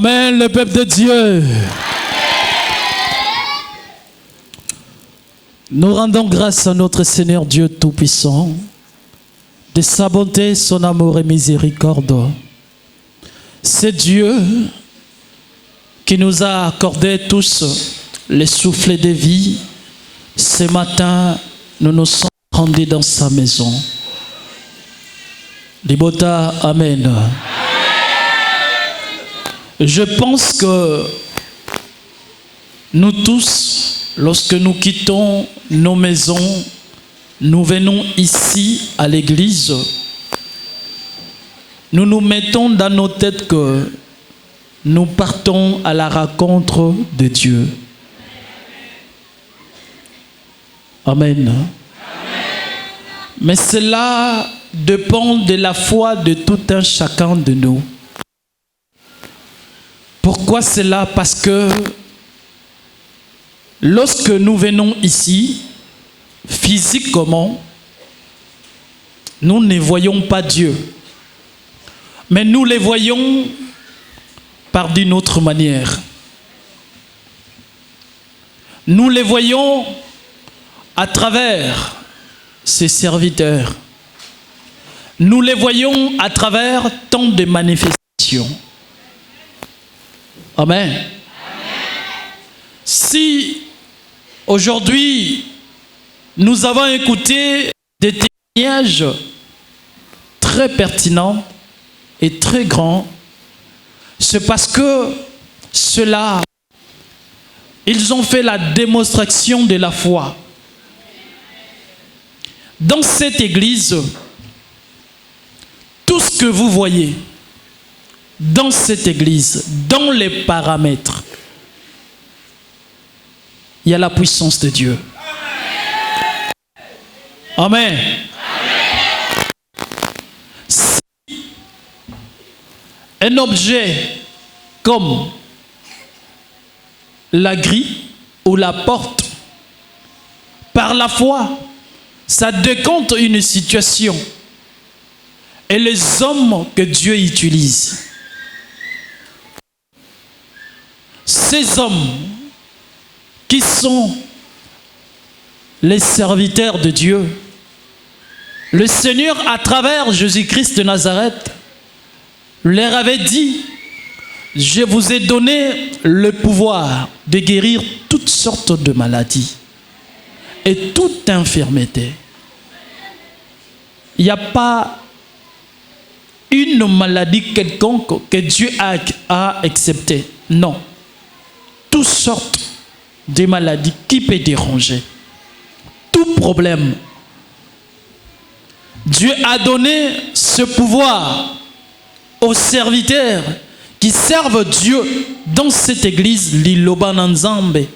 Amen, le peuple de Dieu. Nous rendons grâce à notre Seigneur Dieu Tout-Puissant de sa bonté, son amour et miséricorde. C'est Dieu qui nous a accordé tous les souffles de vie. Ce matin, nous nous sommes rendus dans sa maison. Libota, Amen. Je pense que nous tous, lorsque nous quittons nos maisons, nous venons ici à l'église, nous nous mettons dans nos têtes que nous partons à la rencontre de Dieu. Amen. Mais cela dépend de la foi de tout un chacun de nous. Pourquoi cela? Parce que lorsque nous venons ici, physiquement, nous ne voyons pas Dieu. Mais nous les voyons par d'une autre manière. Nous les voyons à travers ses serviteurs. Nous les voyons à travers tant de manifestations. Amen. Si aujourd'hui nous avons écouté des témoignages très pertinents et très grands, c'est parce que ceux-là, ils ont fait la démonstration de la foi. Dans cette église, tout ce que vous voyez, dans cette église, dans les paramètres, il y a la puissance de Dieu. Amen. Si un objet comme la grille ou la porte, par la foi, ça décompte une situation et les hommes que Dieu utilise. Ces hommes qui sont les serviteurs de Dieu, le Seigneur à travers Jésus-Christ de Nazareth leur avait dit: je vous ai donné le pouvoir de guérir toutes sortes de maladies et toute infirmité. Il n'y a pas une maladie quelconque que Dieu a acceptée. Non. Toutes sortes de maladies qui peuvent déranger. Tout problème. Dieu a donné ce pouvoir aux serviteurs qui servent Dieu dans cette église, Liloba Nzambe,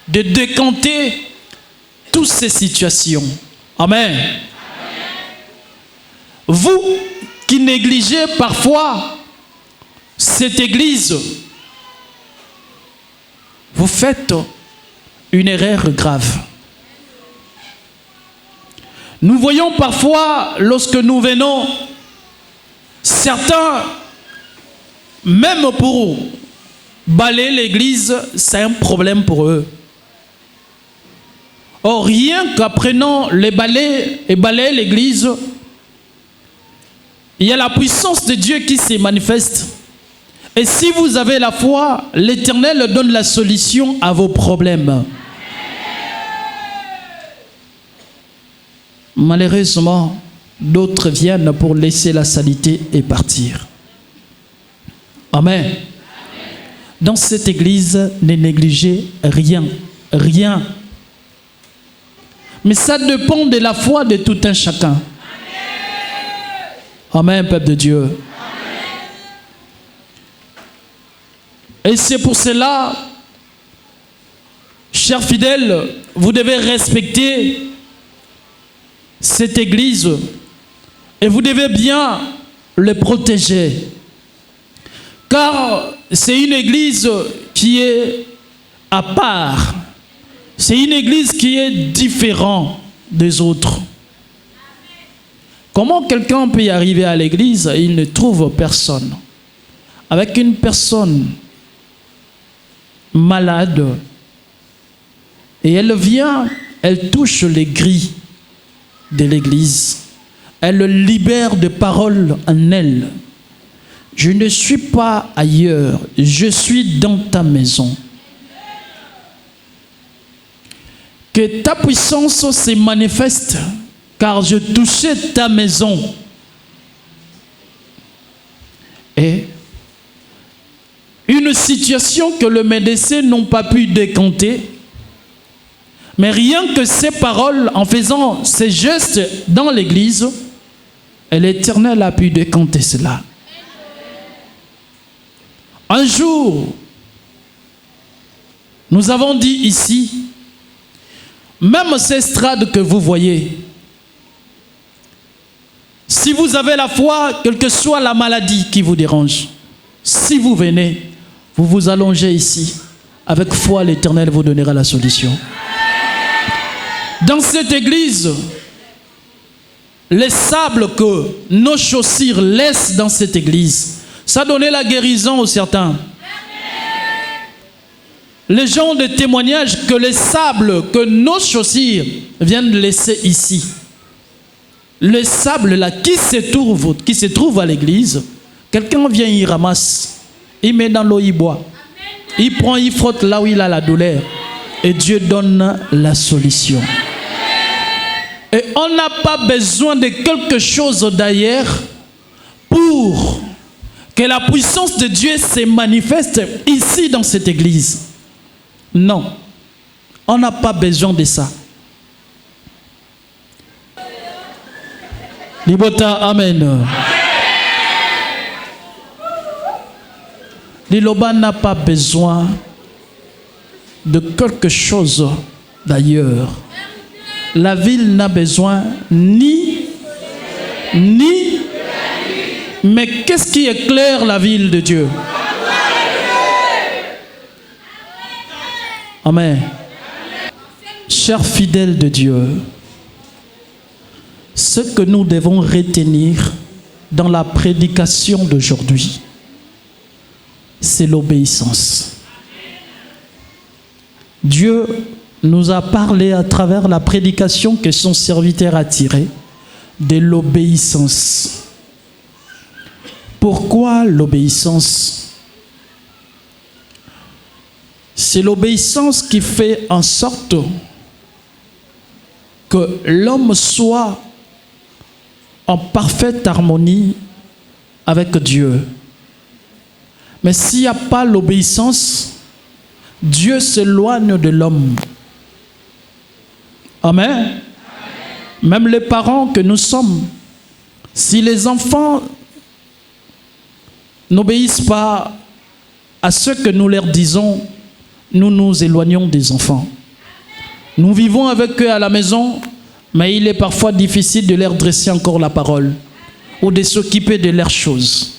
de décanter toutes ces situations. Amen. Vous qui négligez parfois cette église, vous faites une erreur grave. Nous voyons parfois, lorsque nous venons, certains, même pour balayer l'église, c'est un problème pour eux. Or, rien qu'apprenant les balais et balayer l'église, il y a la puissance de Dieu qui se manifeste. Et si vous avez la foi, l'Éternel donne la solution à vos problèmes. Malheureusement, d'autres viennent pour laisser la saleté et partir. Amen. Dans cette église, ne négligez rien. Rien. Mais ça dépend de la foi de tout un chacun. Amen, peuple de Dieu. Et c'est pour cela, chers fidèles, vous devez respecter cette église et vous devez bien le protéger. Car c'est une église qui est à part. C'est une église qui est différente des autres. Comment quelqu'un peut y arriver à l'église et il ne trouve personne? Avec une personne malade. Et elle vient, elle touche les grilles de l'église. Elle libère des paroles en elle. Je ne suis pas ailleurs, je suis dans ta maison. Que ta puissance se manifeste, car je touchais ta maison. Et une situation que le médecin n'ont pas pu décanter, mais rien que ces paroles, en faisant ces gestes dans l'église, l'Éternel a pu décanter cela. Un jour, nous avons dit ici, même ces estrades que vous voyez, si vous avez la foi, quelle que soit la maladie qui vous dérange, si vous venez, vous vous allongez ici, avec foi, l'Éternel vous donnera la solution. Dans cette église, les sables que nos chaussures laissent dans cette église, ça donnait la guérison aux certains. Les gens ont des témoignages que les sables que nos chaussures viennent laisser ici, le sable là qui se trouve à l'église, quelqu'un vient, il ramasse, il met dans l'eau, il boit, il prend, il frotte là où il a la douleur, et Dieu donne la solution. Et on n'a pas besoin de quelque chose d'ailleurs pour que la puissance de Dieu se manifeste ici dans cette église. Non, on n'a pas besoin de ça. Libota, amen. Liloba n'a pas besoin de quelque chose d'ailleurs. La ville n'a besoin ni, mais qu'est-ce qui éclaire la ville de Dieu? Amen. Chers fidèles de Dieu, ce que nous devons retenir dans la prédication d'aujourd'hui, c'est l'obéissance. Dieu nous a parlé à travers la prédication que son serviteur a tirée de l'obéissance. Pourquoi l'obéissance? C'est l'obéissance qui fait en sorte que l'homme soit en parfaite harmonie avec Dieu. Mais s'il n'y a pas l'obéissance, Dieu s'éloigne de l'homme. Amen. Même les parents que nous sommes, si les enfants n'obéissent pas à ce que nous leur disons, nous nous éloignons des enfants. Nous vivons avec eux à la maison, mais il est parfois difficile de leur dresser encore la parole ou de s'occuper de leurs choses.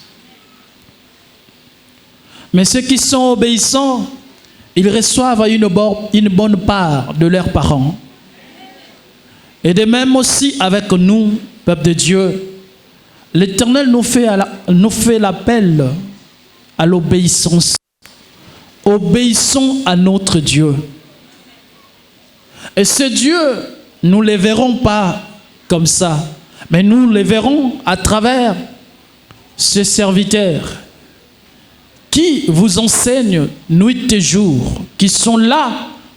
Mais ceux qui sont obéissants, ils reçoivent une bonne part de leurs parents. Et de même aussi avec nous, peuple de Dieu, l'Éternel nous fait l'appel à l'obéissance. Obéissons à notre Dieu. Et ce Dieu, nous ne le verrons pas comme ça, mais nous le verrons à travers ce serviteur qui vous enseignent nuit et jour, qui sont là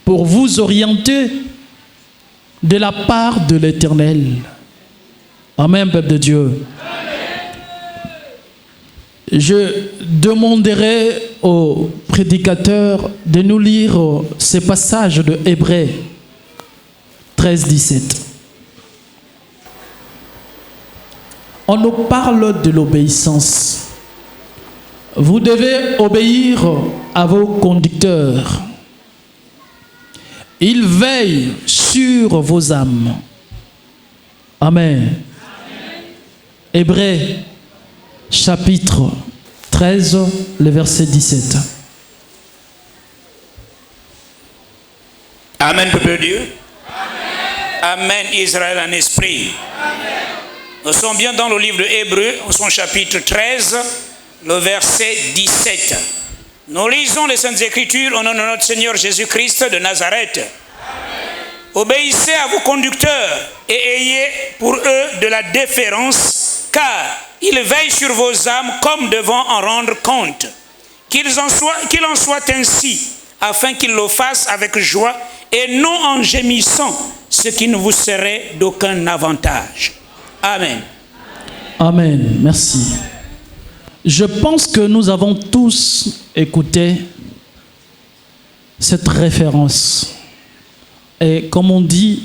pour vous orienter de la part de l'Éternel. Amen, peuple de Dieu. Je demanderai au prédicateur de nous lire ce passage de Hébreux 13, 17. On nous parle de l'obéissance. Vous devez obéir à vos conducteurs. Ils veillent sur vos âmes. Amen. Hébreux chapitre 13, le verset 17. Amen, peuple de Dieu. Amen, Israël en esprit. Amen. Nous sommes bien dans le livre de Hébreux, au son chapitre 13, le verset 17. Nous lisons les Saintes Écritures au nom de notre Seigneur Jésus-Christ de Nazareth. Obéissez à vos conducteurs et ayez pour eux de la déférence, car ils veillent sur vos âmes comme devant en rendre compte. Qu'il en soit ainsi, afin qu'ils le fassent avec joie et non en gémissant, ce qui ne vous serait d'aucun avantage. Amen. Amen. Merci. Je pense que nous avons tous écouté cette référence. Et comme on dit,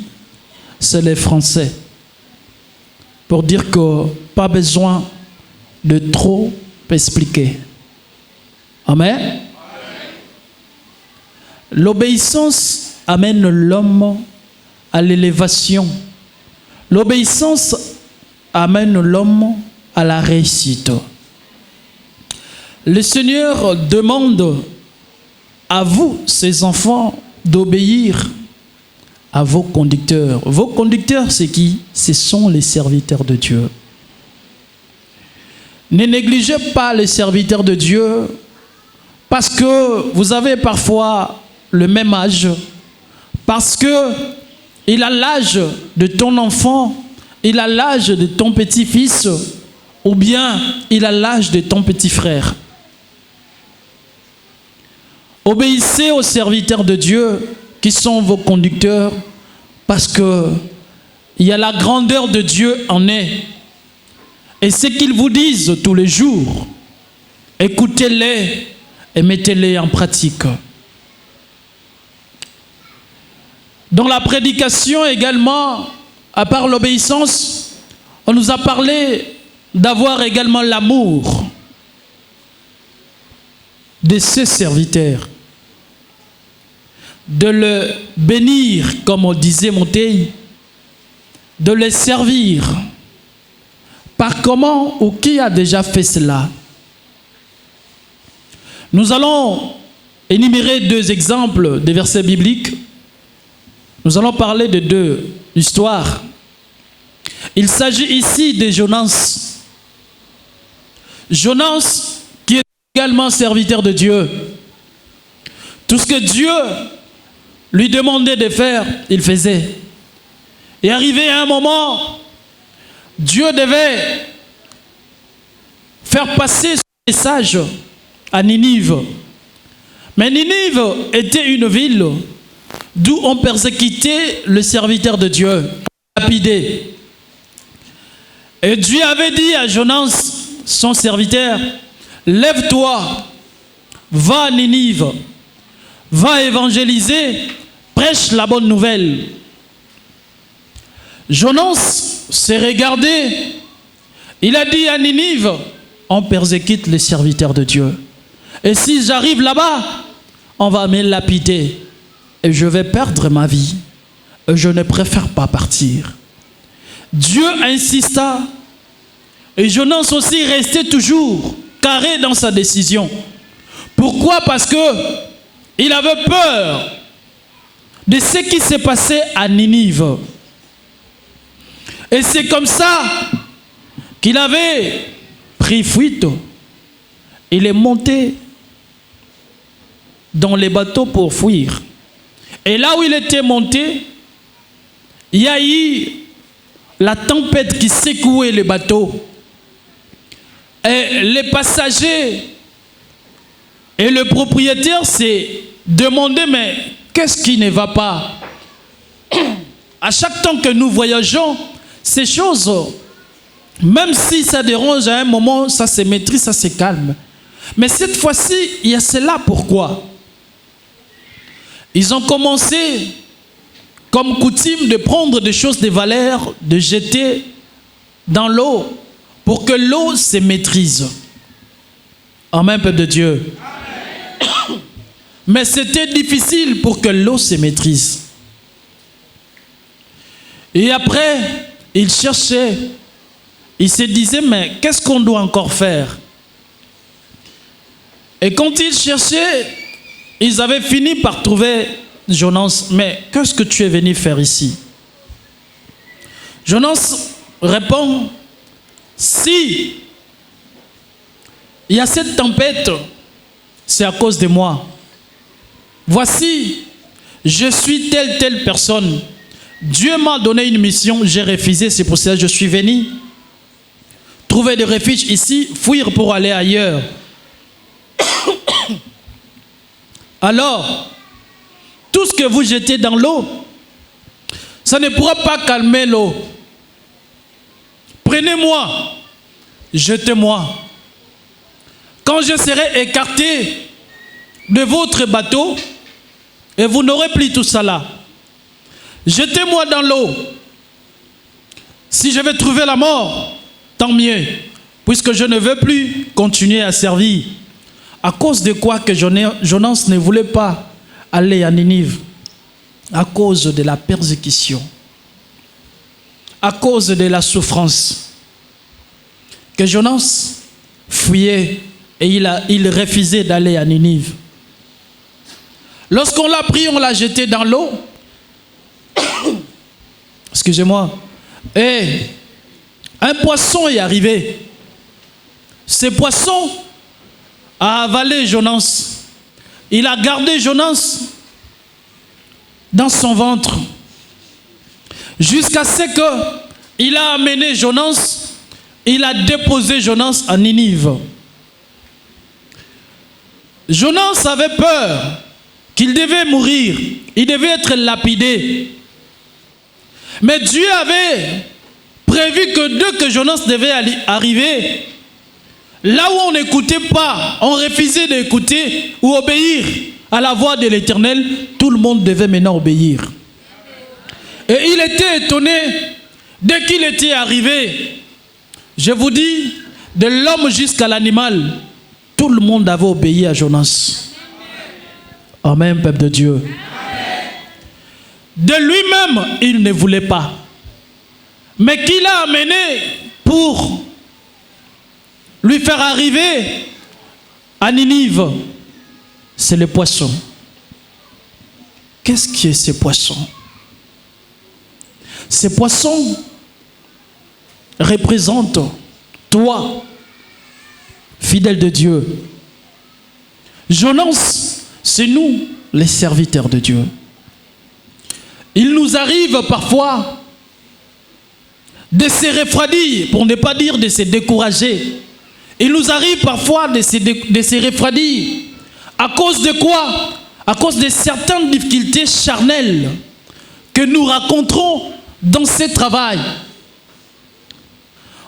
c'est les Français. Pour dire que pas besoin de trop expliquer. Amen. L'obéissance amène l'homme à l'élévation. L'obéissance amène l'homme à la réussite. Le Seigneur demande à vous, ses enfants, d'obéir à vos conducteurs. Vos conducteurs, c'est qui? Ce sont les serviteurs de Dieu. Ne négligez pas les serviteurs de Dieu parce que vous avez parfois le même âge, parce que il a l'âge de ton enfant, il a l'âge de ton petit-fils, ou bien il a l'âge de ton petit frère. Obéissez aux serviteurs de Dieu qui sont vos conducteurs, parce que il y a la grandeur de Dieu en eux. Et ce qu'ils vous disent tous les jours, écoutez-les et mettez-les en pratique. Dans la prédication également, à part l'obéissance, on nous a parlé d'avoir également l'amour de ses serviteurs, de le bénir, comme on disait Montaigne, de les servir. Par comment ou qui a déjà fait cela? Nous allons énumérer deux exemples de versets bibliques. Nous allons parler de deux histoires. Il s'agit ici de Jonas. Jonas qui est également serviteur de Dieu. Tout ce que Dieu lui demandait de faire, il faisait. Et arrivé à un moment, Dieu devait faire passer ce message à Ninive. Mais Ninive était une ville d'où on persécutait le serviteur de Dieu, lapidé. Et Dieu avait dit à Jonas, son serviteur, lève-toi, va à Ninive, va évangéliser, prêche la bonne nouvelle. Jonas s'est regardé, il a dit à Ninive, on persécute les serviteurs de Dieu. Et si j'arrive là-bas, on va me lapider et je vais perdre ma vie. Et je ne préfère pas partir. Dieu insista et Jonas aussi restait toujours carré dans sa décision. Pourquoi? Parce que il avait peur de ce qui s'est passé à Ninive. Et c'est comme ça qu'il avait pris fuite. Il est monté dans les bateaux pour fuir. Et là où il était monté, il y a eu la tempête qui secouait les bateaux. Et les passagers et le propriétaire s'est demandé, mais qu'est-ce qui ne va pas? À chaque temps que nous voyageons, ces choses, même si ça dérange à un moment, ça se maîtrise, ça se calme. Mais cette fois-ci, il y a cela. Pourquoi? Ils ont commencé, comme coutume, de prendre des choses de valeur, de jeter dans l'eau, pour que l'eau se maîtrise. Amen, peuple de Dieu. Amen. Mais c'était difficile pour que l'eau se maîtrise. Et après, il cherchait, il se disait, mais qu'est-ce qu'on doit encore faire? Et quand ils cherchaient, ils avaient fini par trouver Jonas. Mais qu'est-ce que tu es venu faire ici? Jonas répond, si il y a cette tempête, c'est à cause de moi. Voici, je suis telle personne. Dieu m'a donné une mission, j'ai refusé, c'est pour ça que je suis venu. Trouver des refuges ici, fuir pour aller ailleurs. Alors, tout ce que vous jetez dans l'eau, ça ne pourra pas calmer l'eau. Prenez-moi, jetez-moi. Quand je serai écarté de votre bateau, et vous n'aurez plus tout ça là, jetez-moi dans l'eau. Si je vais trouver la mort, tant mieux, puisque je ne veux plus continuer à servir. À cause de quoi que Jonas ne voulait pas aller à Ninive? À cause de la persécution, à cause de la souffrance, que Jonas fuyait et il refusait d'aller à Ninive. Lorsqu'on l'a pris, on l'a jeté dans l'eau. Excusez-moi. Et un poisson est arrivé. Ce poisson a avalé Jonas. Il a gardé Jonas dans son ventre jusqu'à ce qu'il a amené Jonas, il a déposé Jonas à Ninive. Jonas avait peur qu'il devait mourir, il devait être lapidé. Mais Dieu avait prévu que dès que Jonas devait arriver, là où on n'écoutait pas, on refusait d'écouter ou obéir à la voix de l'Éternel, tout le monde devait maintenant obéir. Et il était étonné dès qu'il était arrivé. Je vous dis, de l'homme jusqu'à l'animal, tout le monde avait obéi à Jonas. Amen, peuple de Dieu. De lui-même, il ne voulait pas. Mais qui l'a amené pour lui faire arriver à Ninive? C'est le poisson. Qu'est-ce qui est ce poisson? Ce poisson représente toi, fidèle de Dieu. Jonas, c'est nous, les serviteurs de Dieu. Il nous arrive parfois de se refroidir, pour ne pas dire de se décourager. Il nous arrive parfois de se refroidir. À cause de quoi? À cause de certaines difficultés charnelles que nous rencontrons dans ce travail.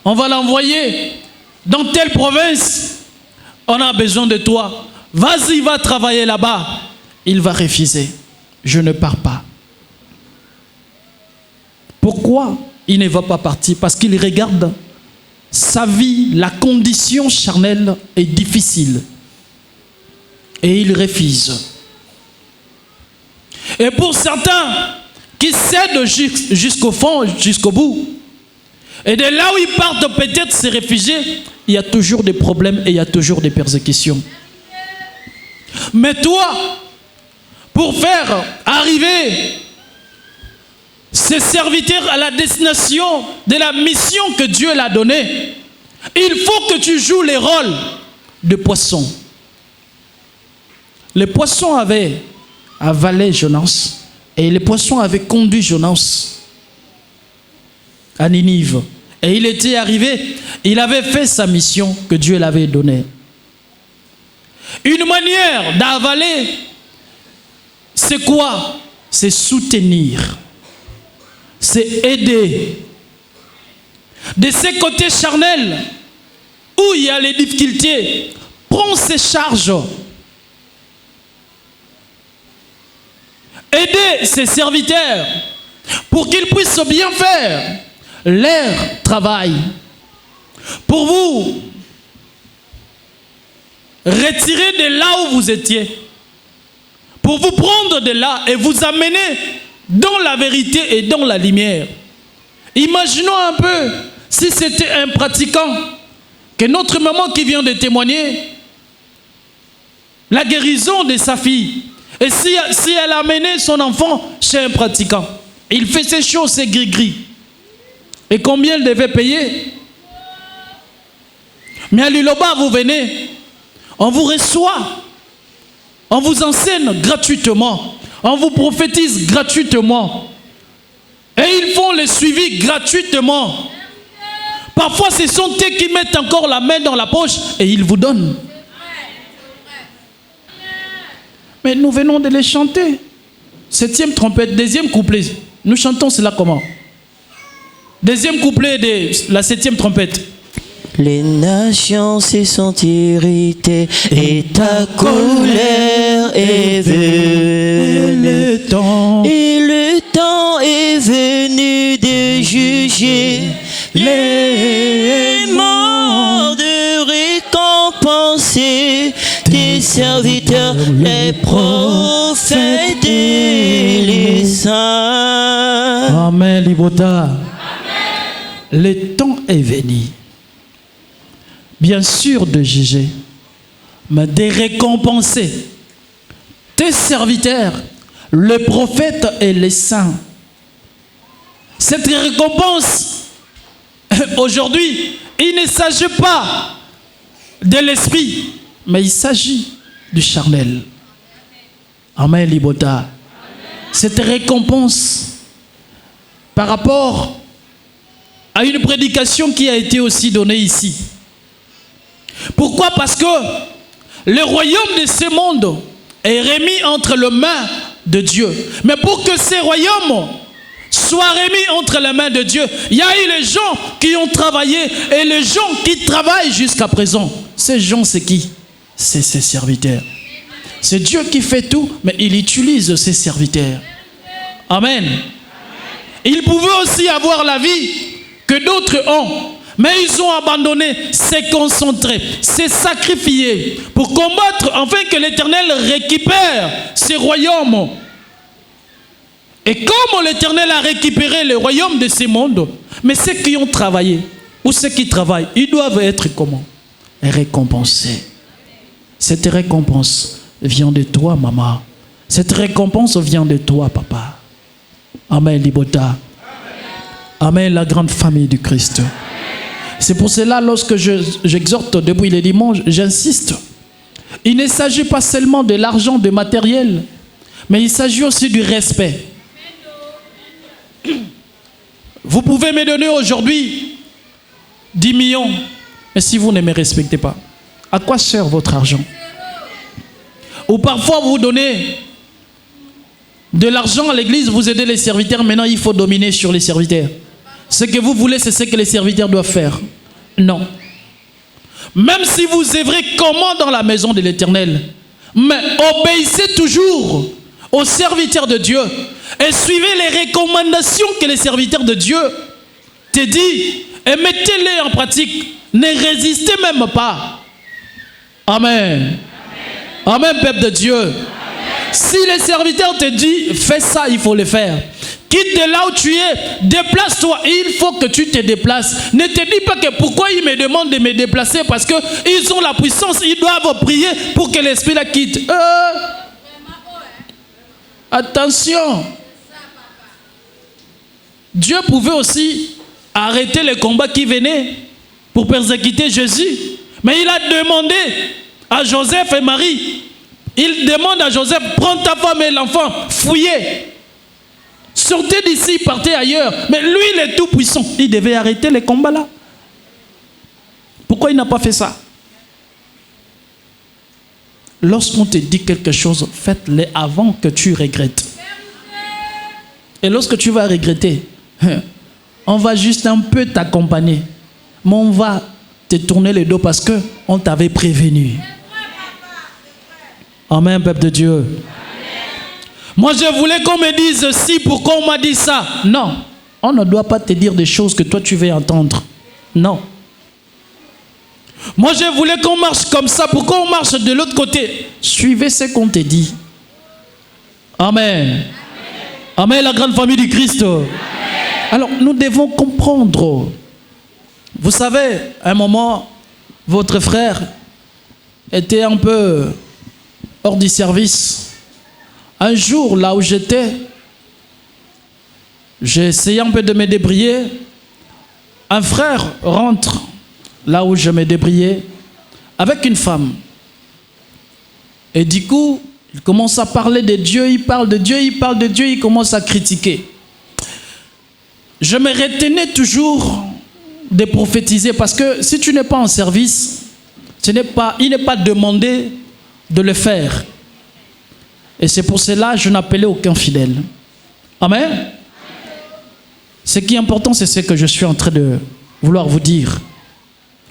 On va l'envoyer dans telle province. On a besoin de toi. Vas-y, va travailler là-bas. Il va refuser. Je ne pars pas. Pourquoi il ne va pas partir? Parce qu'il regarde sa vie, la condition charnelle est difficile. Et il refuse. Et pour certains qui cèdent jusqu'au fond, jusqu'au bout, et de là où ils partent peut-être se réfugier, il y a toujours des problèmes et il y a toujours des persécutions. Mais toi, pour faire arriver ces serviteurs à la destination de la mission que Dieu l'a donnée, il faut que tu joues les rôles de poisson. Les poissons avaient avalé Jonas et les poissons avaient conduit Jonas à Ninive. Et il était arrivé, il avait fait sa mission que Dieu l'avait donnée. Une manière d'avaler, c'est quoi? C'est soutenir, c'est aider. De ces côtés charnels, où il y a les difficultés, prends ces charges. Aider ses serviteurs pour qu'ils puissent bien faire leur travail. Pour vous retirer de là où vous étiez. Pour vous prendre de là et vous amener dans la vérité et dans la lumière. Imaginons un peu si c'était un pratiquant, que notre maman qui vient de témoigner la guérison de sa fille. Et si elle a amené son enfant chez un pratiquant, il fait ces choses, c'est gris-gris. Et combien elle devait payer? Mais à l'Iloba, vous venez, on vous reçoit On vous enseigne gratuitement. On vous prophétise gratuitement. Et ils font le suivi gratuitement. Parfois, ce sont eux qui mettent encore la main dans la poche et ils vous donnent. Mais nous venons de les chanter. 7e trompette, 2e couplet. Nous chantons cela comment? 2e couplet de la 7e trompette. Les nations se sont irritées et ta colère est venue. Et le temps est venu de juger les morts, de récompenser tes serviteurs, les prophètes et les saints. Amen, Libota. Le temps est venu. Bien sûr de juger, mais de récompenser tes serviteurs, les prophètes et les saints. Cette récompense, aujourd'hui, il ne s'agit pas de l'esprit, mais il s'agit du charnel. Amen, Libota. Cette récompense, par rapport à une prédication qui a été aussi donnée ici. Pourquoi? Parce que le royaume de ce monde est remis entre les mains de Dieu. Mais pour que ce royaume soit remis entre les mains de Dieu, il y a eu les gens qui ont travaillé et les gens qui travaillent jusqu'à présent. Ces gens, c'est qui? C'est ses serviteurs. C'est Dieu qui fait tout, mais il utilise ses serviteurs. Amen. Ils pouvaient aussi avoir la vie que d'autres ont. Mais ils ont abandonné, s'est concentré, s'est sacrifié pour combattre afin que l'Éternel récupère ce royaume. Et comme l'Éternel a récupéré le royaume de ce monde, mais ceux qui ont travaillé, ou ceux qui travaillent, ils doivent être comment? Récompensés. Cette récompense vient de toi, maman. Cette récompense vient de toi, papa. Amen, Libota. Amen, la grande famille du Christ. C'est pour cela, lorsque j'exhorte depuis les dimanches, j'insiste. Il ne s'agit pas seulement de l'argent, de matériel, mais il s'agit aussi du respect. Vous pouvez me donner aujourd'hui 10 millions, mais si vous ne me respectez pas, à quoi sert votre argent? Ou parfois vous donnez de l'argent à l'église, vous aidez les serviteurs, maintenant il faut dominer sur les serviteurs. Ce que vous voulez, c'est ce que les serviteurs doivent faire. Non. Même si vous œuvrez comment dans la maison de l'Éternel, mais obéissez toujours aux serviteurs de Dieu et suivez les recommandations que les serviteurs de Dieu te disent et mettez-les en pratique. Ne résistez même pas. Amen. Amen, peuple de Dieu. Amen. Si les serviteurs te disent fais ça, il faut le faire. Quitte de là où tu es, déplace-toi. Il faut que tu te déplaces. Ne te dis pas que pourquoi ils me demandent de me déplacer, parce qu'ils ont la puissance, ils doivent prier pour que l'esprit la quitte. Attention. Dieu pouvait aussi arrêter les combats qui venaient pour persécuter Jésus. Mais il a demandé à Joseph et Marie, il demande à Joseph, prends ta femme et l'enfant, fuyez. Sortez d'ici, partez ailleurs. Mais lui, il est tout puissant. Il devait arrêter les combats là. Pourquoi il n'a pas fait ça? Lorsqu'on te dit quelque chose, faites-le avant que tu regrettes. Et lorsque tu vas regretter, on va juste un peu t'accompagner. Mais on va te tourner le dos parce qu'on t'avait prévenu. Amen, peuple de Dieu. Moi, je voulais qu'on me dise si, pourquoi on m'a dit ça. Non, on ne doit pas te dire des choses que toi tu veux entendre. Non. Moi, je voulais qu'on marche comme ça. Pourquoi on marche de l'autre côté? Suivez ce qu'on te dit. Amen. Amen, la grande famille du Christ. Amen. Alors, nous devons comprendre. Vous savez, à un moment, votre frère était un peu hors du service. Un jour, là où j'étais, j'ai essayé un peu de me débrouiller. Un frère rentre là où je me débrouillais avec une femme. Et du coup, Il commence à parler de Dieu, il parle de Dieu, il parle de Dieu, il commence à critiquer. Je me retenais toujours de prophétiser parce que si tu n'es pas en service, il n'est pas demandé de le faire. Et c'est pour cela que je n'appelais aucun fidèle. Amen. Ce qui est important, c'est ce que je suis en train de vouloir vous dire.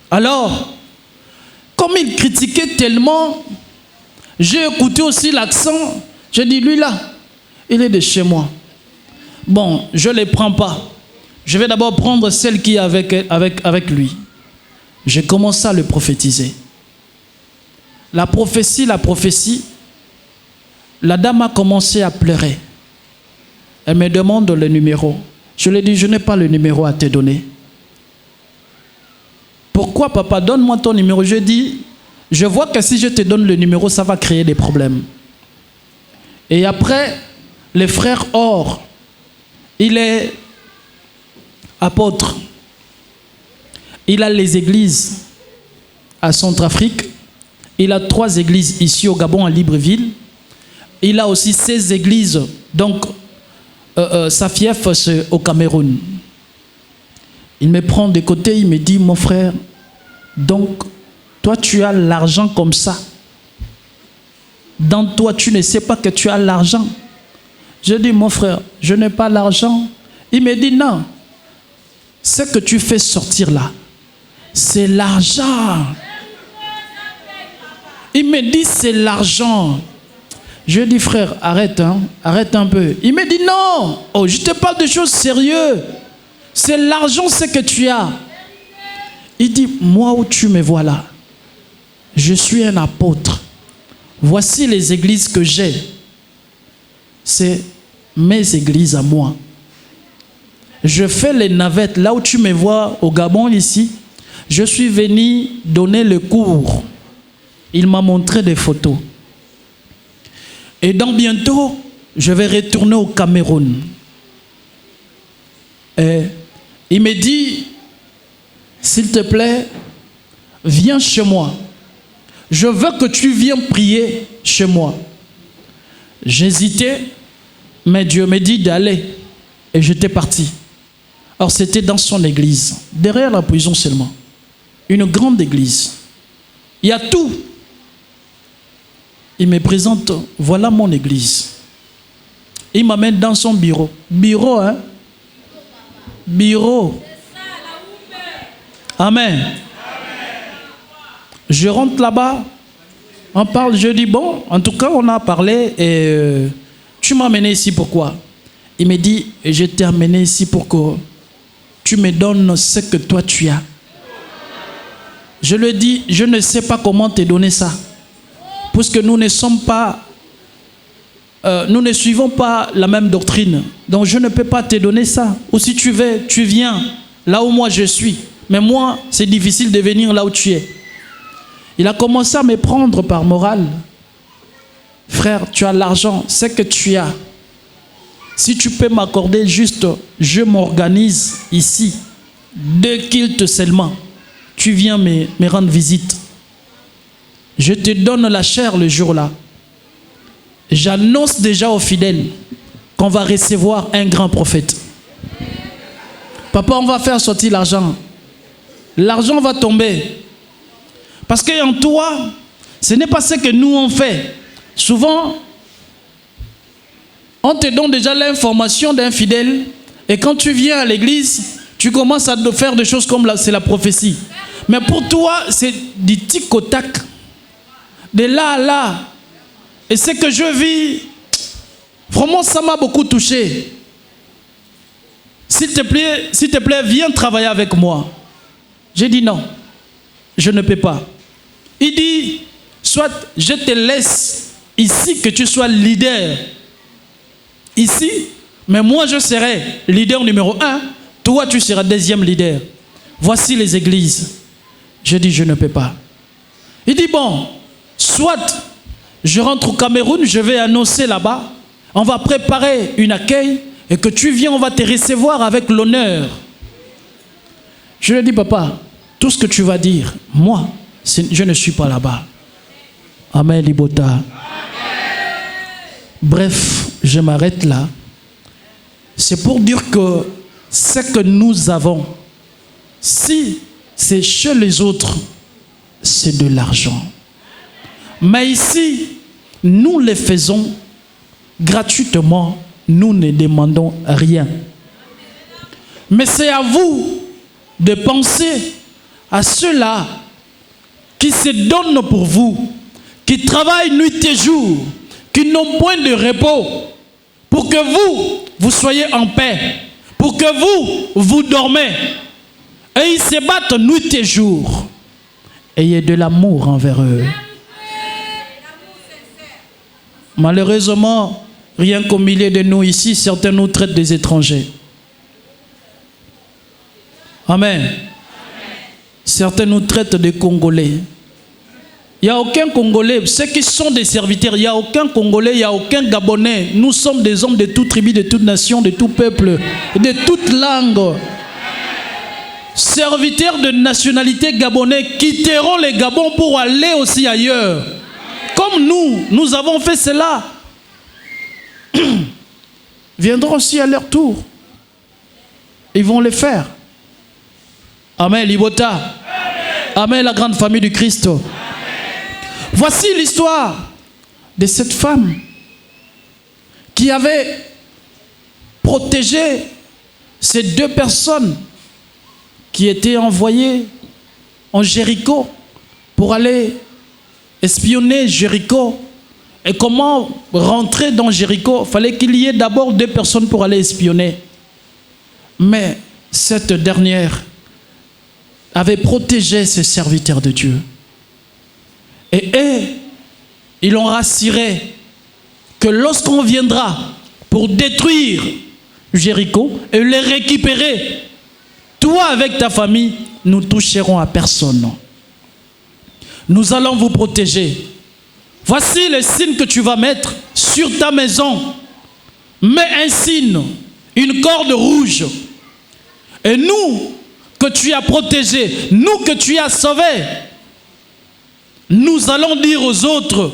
Alors, comme il critiquait tellement, j'ai écouté aussi l'accent. J'ai dit, lui là, il est de chez moi. Bon, je ne les prends pas. Je vais d'abord prendre celle qui est avec lui. J'ai commencé à le prophétiser. La prophétie, la dame a commencé à pleurer. Elle me demande le numéro. Je lui ai dit, je n'ai pas le numéro à te donner. Pourquoi, papa? Donne-moi ton numéro. Je dis, je vois que si je te donne le numéro, ça va créer des problèmes. Et après, le frère Or, il est apôtre. Il a les églises à Centrafrique. Il a 3 églises ici au Gabon, à Libreville. Il a aussi 16 églises, donc sa fief c'est au Cameroun. Il me prend de côté, il me dit, mon frère, donc toi tu as l'argent comme ça. Dans toi tu ne sais pas que tu as l'argent. Je dis, mon frère, je n'ai pas l'argent. Il me dit, non, ce que tu fais sortir là, c'est l'argent. Il me dit, c'est l'argent. Je dis, frère, arrête, arrête un peu. Il me dit, non, oh, je te parle de choses sérieuses. C'est l'argent, ce que tu as. Il dit, moi où tu me vois là, je suis un apôtre. Voici les églises que j'ai. C'est mes églises à moi. Je fais les navettes. Là où tu me vois au Gabon ici, je suis venu donner le cours. Il m'a montré des photos. Et dans bientôt, je vais retourner au Cameroun. Et il me dit, s'il te plaît, viens chez moi. Je veux que tu viennes prier chez moi. J'hésitais, mais Dieu me dit d'aller. Et j'étais parti. Alors c'était dans son église, derrière la prison seulement. Une grande église. Il y a tout. Il me présente, voilà mon église. Il m'amène dans son bureau. Bureau, hein? Bureau. Amen. Je rentre là-bas, on parle, je dis, bon, en tout cas, on a parlé et tu m'as amené ici pourquoi? Il me dit, je t'ai amené ici pour que tu me donnes ce que toi tu as. Je lui ai dit, je ne sais pas comment te donner ça. Puisque nous ne sommes pas, nous ne suivons pas la même doctrine. Donc je ne peux pas te donner ça. Ou si tu veux, tu viens là où moi je suis. Mais moi, c'est difficile de venir là où tu es. Il a commencé à me prendre par morale. Frère, tu as l'argent, c'est que tu as. Si tu peux m'accorder juste, je m'organise ici. 2 kilts seulement. Tu viens me rendre visite. Je te donne la chair le jour-là. J'annonce déjà aux fidèles qu'on va recevoir un grand prophète. Papa, on va faire sortir l'argent. L'argent va tomber. Parce qu'en toi, ce n'est pas ce que nous on fait. Souvent, on te donne déjà l'information d'un fidèle. Et quand tu viens à l'église, tu commences à faire des choses comme c'est la prophétie. Mais pour toi, c'est du tic au tac. De là à là. Et ce que je vis, vraiment, ça m'a beaucoup touché. S'il te plaît, viens travailler avec moi. J'ai dit non, je ne peux pas. Il dit, soit je te laisse ici que tu sois leader. Ici, mais moi je serai leader numéro 1. Toi, tu seras 2e leader. Voici les églises. Je dis, je ne peux pas. Il dit, bon, soit je rentre au Cameroun, je vais annoncer là-bas, on va préparer une accueil et que tu viens, on va te recevoir avec l'honneur. Je lui dis, papa, tout ce que tu vas dire, moi, je ne suis pas là-bas. Amen, Libota. Bref, je m'arrête là. C'est pour dire que ce que nous avons, si c'est chez les autres, c'est de l'argent. Mais ici, nous les faisons gratuitement, nous ne demandons rien. Mais c'est à vous de penser à ceux-là qui se donnent pour vous, qui travaillent nuit et jour, qui n'ont point de repos, pour que vous soyez en paix, pour que vous dormez. Et ils se battent nuit et jour. Ayez de l'amour envers eux. Malheureusement, rien qu'au milieu de nous ici, certains nous traitent des étrangers. Amen. Certains nous traitent de Congolais. Il n'y a aucun Congolais, ceux qui sont des serviteurs, il n'y a aucun Congolais, il n'y a aucun Gabonais. Nous sommes des hommes de toute tribu, de toute nation, de tout peuple, de toute langue. Serviteurs de nationalité gabonais quitteront les Gabons pour aller aussi ailleurs. Comme nous avons fait cela. Viendront aussi à leur tour. Ils vont le faire. Amen, Libota. Amen, la grande famille du Christ. Amen. Voici l'histoire de cette femme qui avait protégé ces deux personnes qui étaient envoyées en Jéricho pour aller espionner Jéricho. Et comment rentrer dans Jéricho? Il fallait qu'il y ait d'abord deux personnes pour aller espionner. Mais cette dernière avait protégé ses serviteurs de Dieu. Et eux, ils l'ont rassuré que lorsqu'on viendra pour détruire Jéricho et les récupérer, toi avec ta famille, nous toucherons à personne. Nous allons vous protéger. Voici le signe que tu vas mettre sur ta maison. Mets un signe, une corde rouge. Et nous que tu as protégés, nous que tu as sauvés, nous allons dire aux autres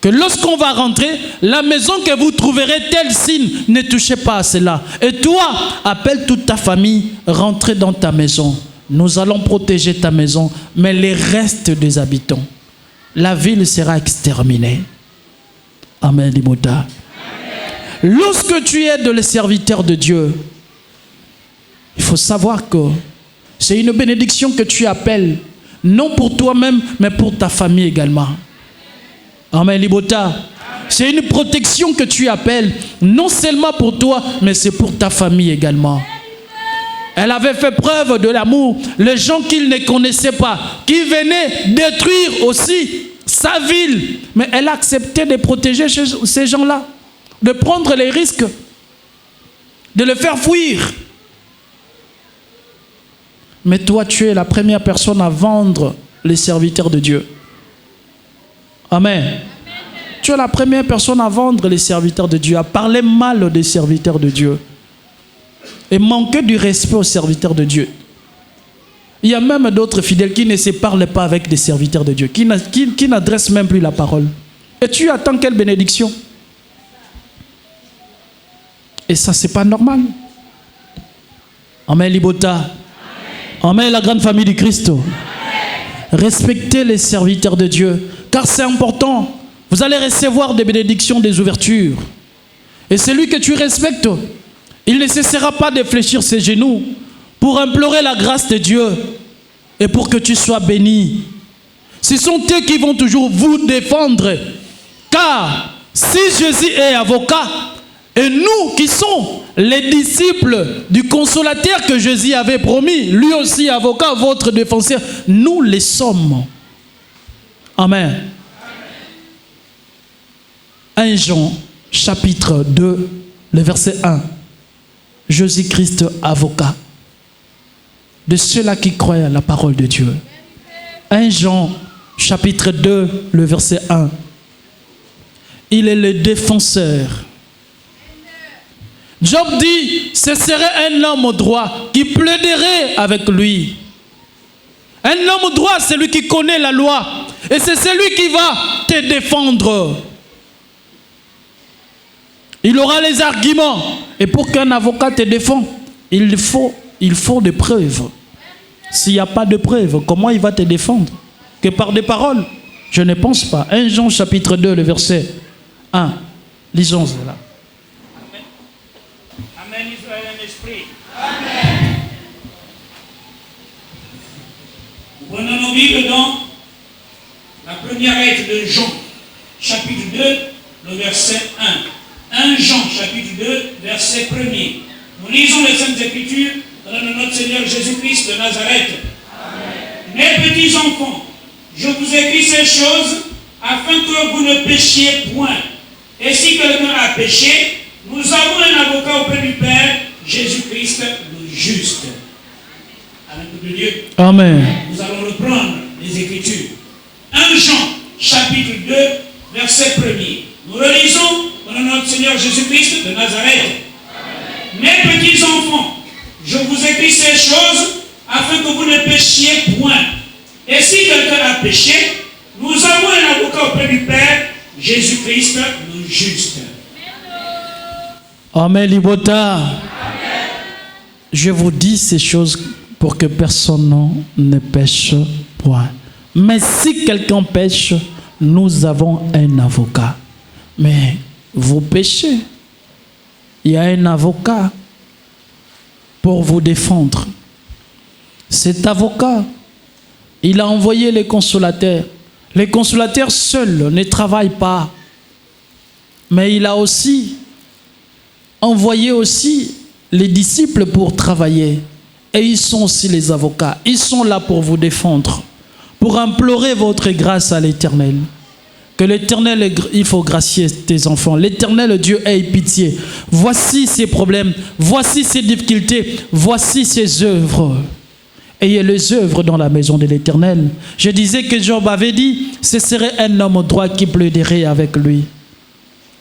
que lorsqu'on va rentrer, la maison que vous trouverez tel signe, ne touchez pas à cela. Et toi, appelle toute ta famille, rentrez dans ta maison. Nous allons protéger ta maison, mais les restes des habitants, la ville sera exterminée. Amen, Limota. Lorsque tu aides le serviteur de Dieu, il faut savoir que c'est une bénédiction que tu appelles, non pour toi-même, mais pour ta famille également. Amen, Libota. C'est une protection que tu appelles, non seulement pour toi, mais c'est pour ta famille également. Elle avait fait preuve de l'amour. Les gens qu'il ne connaissait pas, qui venaient détruire aussi sa ville. Mais elle a accepté de protéger ces gens-là, de prendre les risques, de les faire fuir. Mais toi, tu es la première personne à vendre les serviteurs de Dieu. Amen. Tu es la première personne à vendre les serviteurs de Dieu, à parler mal des serviteurs de Dieu. Et manquer du respect aux serviteurs de Dieu. Il y a même d'autres fidèles qui ne se parlent pas avec des serviteurs de Dieu, qui n'adressent même plus la parole. Et tu attends quelle bénédiction? Et ça, c'est pas normal. Amen, Libota. Amen, la grande famille du Christ. Respectez les serviteurs de Dieu, car c'est important. Vous allez recevoir des bénédictions, des ouvertures. Et celui que tu respectes, il ne cessera pas de fléchir ses genoux pour implorer la grâce de Dieu et pour que tu sois béni. Ce sont eux qui vont toujours vous défendre. Car si Jésus est avocat, et nous qui sommes les disciples du consolateur que Jésus avait promis, lui aussi avocat, votre défenseur, nous les sommes. Amen. 1 Jean, chapitre 2, le verset 1. Jésus-Christ, avocat de ceux-là qui croient à la parole de Dieu. 1 Jean, chapitre 2, le verset 1. Il est le défenseur. Job dit, ce serait un homme droit qui plaiderait avec lui. Un homme droit, c'est celui qui connaît la loi. Et c'est celui qui va te défendre. Il aura les arguments. Et pour qu'un avocat te défende, il faut des preuves. S'il n'y a pas de preuves, comment il va te défendre? Que par des paroles? Je ne pense pas. 1 Jean chapitre 2, le verset 1. Lisons cela. Amen, Israël en esprit. Amen. Prenons nos Bibles dans la première lettre de Jean, chapitre 2, le verset 1. 1 Jean, chapitre 2, verset 1er. Nous lisons les Saintes Écritures dans le nom de notre Seigneur Jésus-Christ de Nazareth. Amen. Mes petits enfants, je vous écris ces choses afin que vous ne péchiez point. Et si quelqu'un a péché, nous avons un avocat auprès du Père, Jésus-Christ le juste. Avec le Dieu. Amen. Nous allons reprendre les Écritures. 1 Jean, chapitre 2, verset 1er. Nous relisons dans le nom de notre Seigneur Jésus-Christ de Nazareth. Amen. Mes petits enfants, je vous écris ces choses afin que vous ne péchiez point. Et si quelqu'un a péché, nous avons un avocat auprès du Père, Jésus-Christ le juste. Amen, Libota. Amen. Je vous dis ces choses pour que personne ne pêche point. Mais si quelqu'un pêche, nous avons un avocat. Mais vous péchez. Il y a un avocat pour vous défendre. Cet avocat, il a envoyé les consolateurs. Les consolateurs seuls ne travaillent pas. Mais il a aussi envoyé aussi les disciples pour travailler. Et ils sont aussi les avocats. Ils sont là pour vous défendre, pour implorer votre grâce à l'Éternel. Que l'Éternel, il faut gracier tes enfants. L'Éternel Dieu ait pitié. Voici ses problèmes, voici ses difficultés, voici ses œuvres. Ayez les œuvres dans la maison de l'Éternel. Je disais que Job avait dit, ce serait un homme droit qui plaiderait avec lui.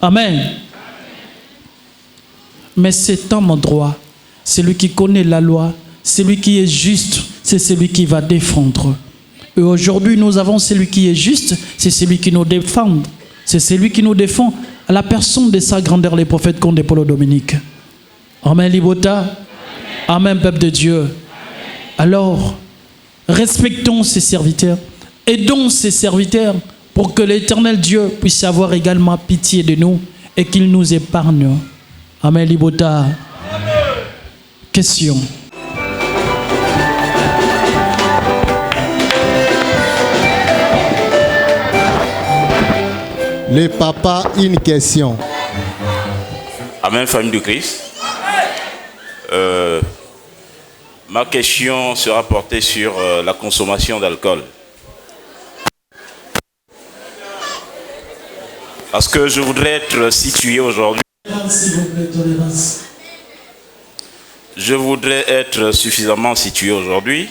Amen. Mais cet homme droit, celui qui connaît la loi, celui qui est juste, c'est celui qui va défendre. Et aujourd'hui, nous avons celui qui est juste, c'est celui qui nous défend. C'est celui qui nous défend à la personne de sa grandeur, les prophètes Comte Paulo Dominique. Amen, Libota. Amen, Amen peuple de Dieu. Amen. Alors, respectons ces serviteurs, aidons ces serviteurs pour que l'Éternel Dieu puisse avoir également pitié de nous et qu'il nous épargne. Amen, Libota. Amen. Question. Le papa, une question. Amen, famille de Christ. Ma question sera portée sur la consommation d'alcool. Parce que je voudrais être situé aujourd'hui. Je voudrais être suffisamment situé aujourd'hui.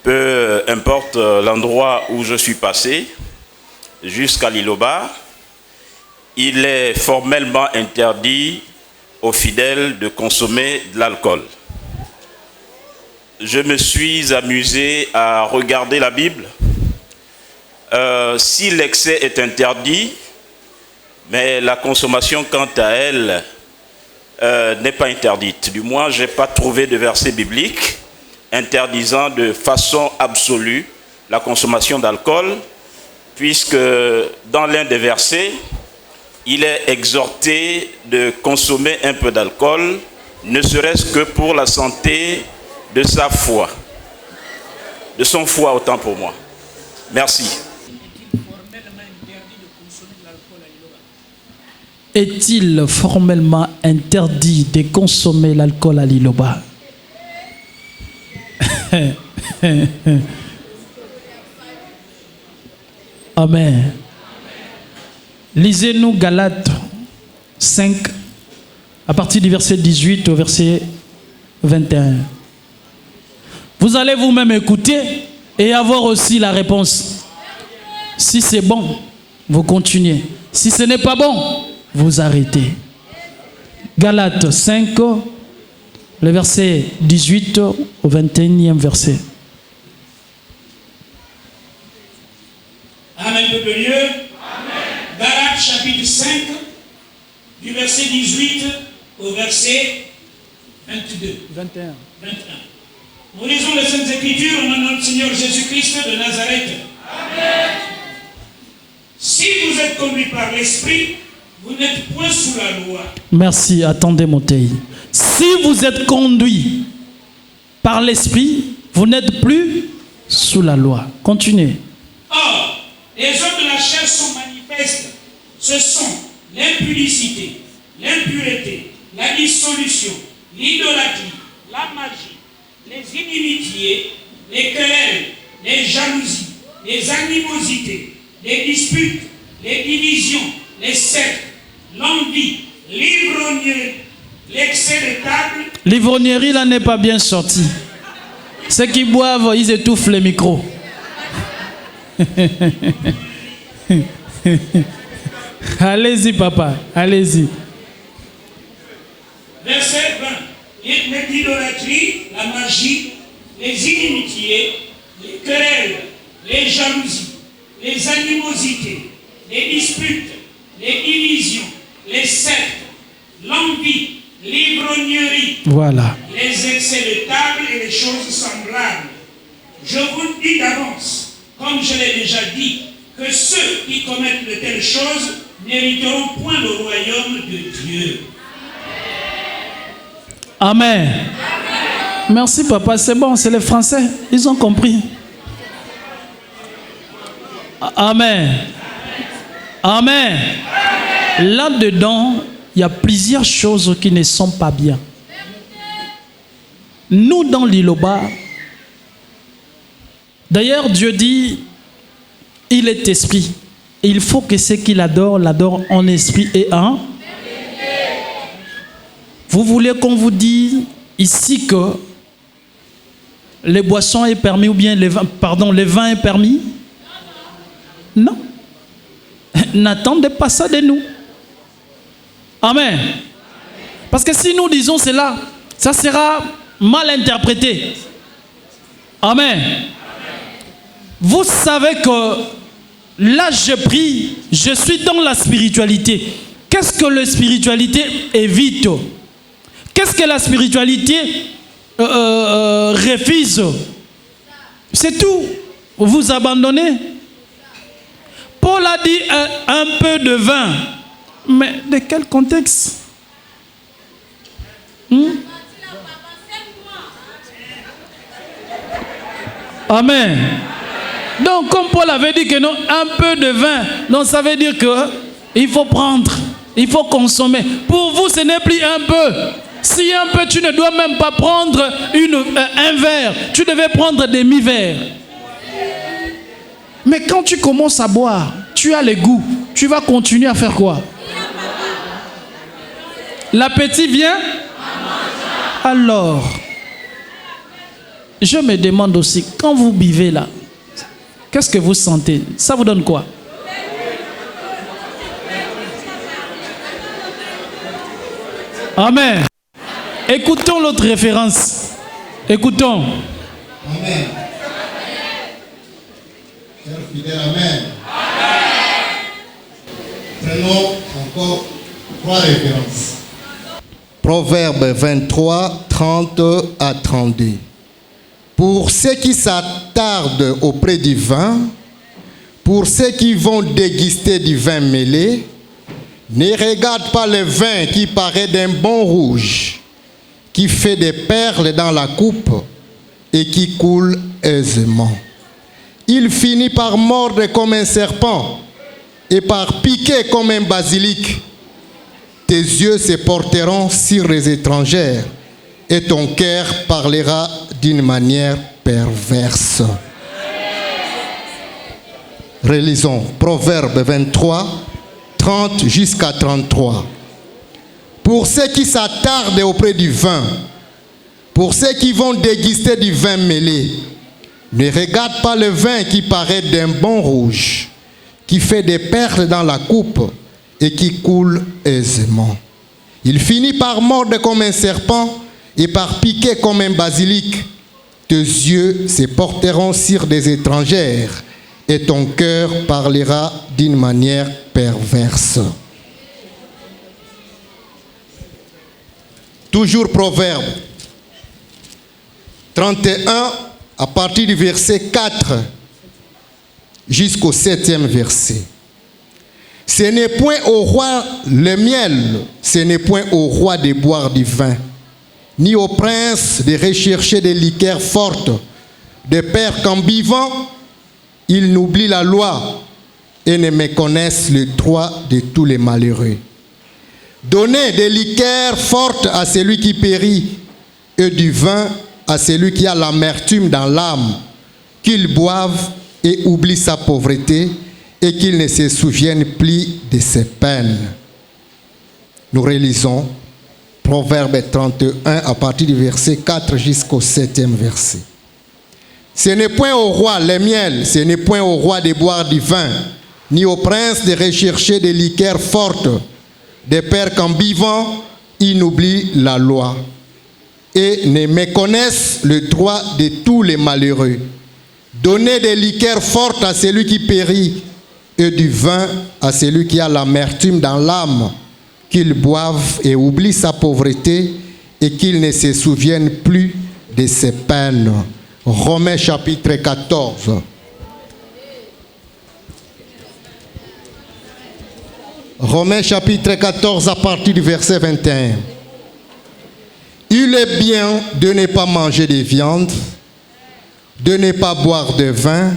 Peu importe l'endroit où je suis passé, jusqu'à l'Iloba, il est formellement interdit aux fidèles de consommer de l'alcool. Je me suis amusé à regarder la Bible. Si l'excès est interdit, mais la consommation, quant à elle, n'est pas interdite. Du moins, je n'ai pas trouvé de verset biblique interdisant de façon absolue la consommation d'alcool, puisque dans l'un des versets, il est exhorté de consommer un peu d'alcool, ne serait-ce que pour la santé de sa foi, de son foie autant pour moi. Merci. Est-il formellement interdit de consommer l'alcool à l'Iloba? Amen. Lisez-nous Galates 5, à partir du verset 18 au verset 21. Vous allez vous-même écouter et avoir aussi la réponse. Si c'est bon, vous continuez. Si ce n'est pas bon, vous arrêtez. Galates 5, le verset 18 au 21e verset. Amen, peuple de Dieu. Amen. Galates chapitre 5, du verset 18 au verset 22. 21. 21. Nous lisons les Saintes Écritures au nom de notre Seigneur Jésus-Christ de Nazareth. Amen. Si vous êtes conduits par l'Esprit, vous n'êtes point sous la loi. Merci, attendez Montey. Si vous êtes conduit par l'Esprit, vous n'êtes plus sous la loi. Continuez. Or, les œuvres de la chair sont manifestes. Ce sont l'impudicité, l'impureté, la dissolution, l'idolâtrie, la magie, les inimitiés, les querelles, les jalousies, les animosités, les disputes, les divisions, les sectes, l'envie, l'ivrognerie, l'excès de table. L'ivrognerie là n'est pas bien sorti. Ceux qui boivent, ils étouffent les micros. Allez-y papa, allez-y. Verset 20. L'idolâtrie, la magie, les inimitiés, les querelles, les jalousies, les animosités, les disputes, les divisions, les sectes, l'envie, l'ivrognerie, Voilà. les excès de table et les choses semblables. Je vous le dis d'avance, comme je l'ai déjà dit, que ceux qui commettent de telles choses n'hériteront point le royaume de Dieu. Amen. Merci papa, c'est bon, c'est les Français, ils ont compris. Amen. Amen. Là-dedans, il y a plusieurs choses qui ne sont pas bien. Nous, dans l'Iloba, d'ailleurs, Dieu dit, il est esprit. Et il faut que ceux qui l'adorent en esprit et en... Vous voulez qu'on vous dise ici que les boissons est permis ou bien les vins est permis? Non. N'attendez pas ça de nous. Amen. Parce que si nous disons cela, ça sera mal interprété. Amen. Vous savez que là, je prie, je suis dans la spiritualité. Qu'est-ce que la spiritualité évite? Qu'est-ce que la spiritualité refuse? C'est tout. Vous abandonnez. Paul a dit un peu de vin. Mais de quel contexte? Amen. Donc, comme Paul avait dit que non, un peu de vin, donc ça veut dire qu'il faut prendre, il faut consommer. Pour vous, ce n'est plus un peu. Si un peu, tu ne dois même pas prendre un verre, tu devais prendre demi-verre. Mais quand tu commences à boire, tu as le goût, tu vas continuer à faire quoi? L'appétit vient? Alors, je me demande aussi, quand vous buvez là, qu'est-ce que vous sentez? Ça vous donne quoi? Amen. Écoutons l'autre référence. Écoutons. Amen. Chers fidèles, amen. Prenons encore 3 références. Proverbe 23, 30 à 32. Pour ceux qui s'attardent auprès du vin, pour ceux qui vont déguster du vin mêlé, ne regarde pas le vin qui paraît d'un bon rouge, qui fait des perles dans la coupe et qui coule aisément. Il finit par mordre comme un serpent et par piquer comme un basilic. Tes yeux se porteront sur les étrangères et ton cœur parlera d'une manière perverse. Relisons Proverbe 23, 30 jusqu'à 33. Pour ceux qui s'attardent auprès du vin, pour ceux qui vont déguster du vin mêlé, ne regarde pas le vin qui paraît d'un bon rouge, qui fait des perles dans la coupe et qui coule aisément. Il finit par mordre comme un serpent et par piquer comme un basilic. Tes yeux se porteront sur des étrangères et ton cœur parlera d'une manière perverse. Toujours Proverbe 31, à partir du verset 4 jusqu'au 7e verset. Ce n'est point au roi le miel, ce n'est point au roi de boire du vin, ni au prince de rechercher des liqueurs fortes, de peur qu'en buvant, ils n'oublient la loi et ne méconnaissent le droit de tous les malheureux. Donnez des liqueurs fortes à celui qui périt et du vin à celui qui a l'amertume dans l'âme, qu'il boive et oublie sa pauvreté et qu'il ne se souvienne plus de ses peines. Nous relisons Proverbe 31 à partir du verset 4 jusqu'au 7e verset. Ce n'est point au roi le miel, ce n'est point au roi de boire du vin, ni au prince de rechercher des liqueurs fortes, de peur qu'en buvant, ils n'oublient la loi et ne méconnaissent le droit de tous les malheureux. Donnez des liqueurs fortes à celui qui périt et du vin à celui qui a l'amertume dans l'âme, qu'il boive et oublie sa pauvreté et qu'il ne se souvienne plus de ses peines. Romains chapitre 14. Romains chapitre 14 à partir du verset 21. Il est bien de ne pas manger de viande, de ne pas boire de vin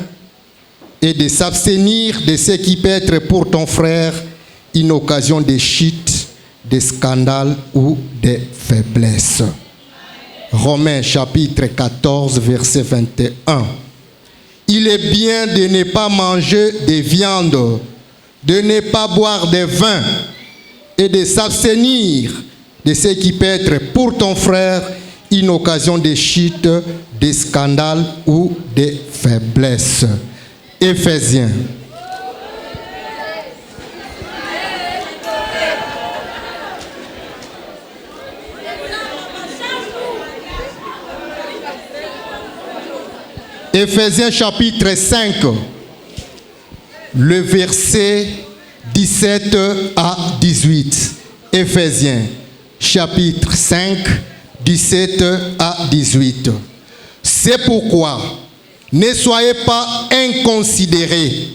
et de s'abstenir de ce qui peut être pour ton frère une occasion de chute, de scandale ou de faiblesse. Romains chapitre 14 verset 21. Il est bien de ne pas manger de viande, de ne pas boire de vin et de s'abstenir de ce qui peut être pour ton frère une occasion de chute, de scandale ou de faiblesse. Éphésiens. Éphésiens chapitre 5, le verset 17 à 18. Éphésiens chapitre 5, 17 à 18. C'est pourquoi ne soyez pas inconsidérés,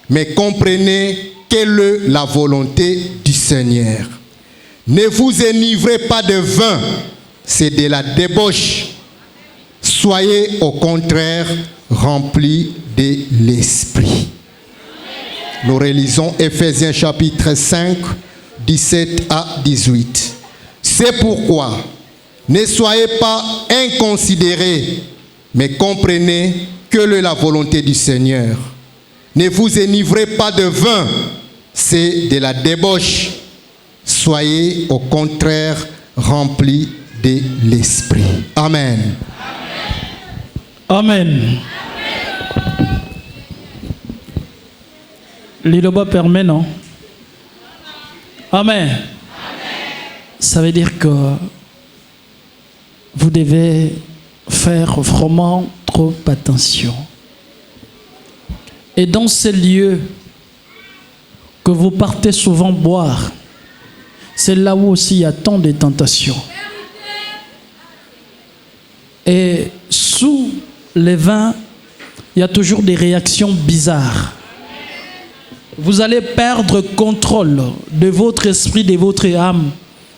mais comprenez quelle est la volonté du Seigneur. Ne vous enivrez pas de vin, c'est de la débauche. Soyez au contraire remplis de l'Esprit. Nous relisons Éphésiens chapitre 5, 17 à 18. C'est pourquoi ne soyez pas inconsidérés, mais comprenez quelle est la volonté du Seigneur. Ne vous enivrez pas de vin, c'est de la débauche. Soyez au contraire remplis de l'Esprit. Amen. Amen. Liloba permet, non? Amen. Ça veut dire que vous devez faire vraiment trop attention. Et dans ces lieux que vous partez souvent boire, c'est là où aussi il y a tant de tentations. Et sous les vins, il y a toujours des réactions bizarres. Vous allez perdre contrôle de votre esprit, de votre âme.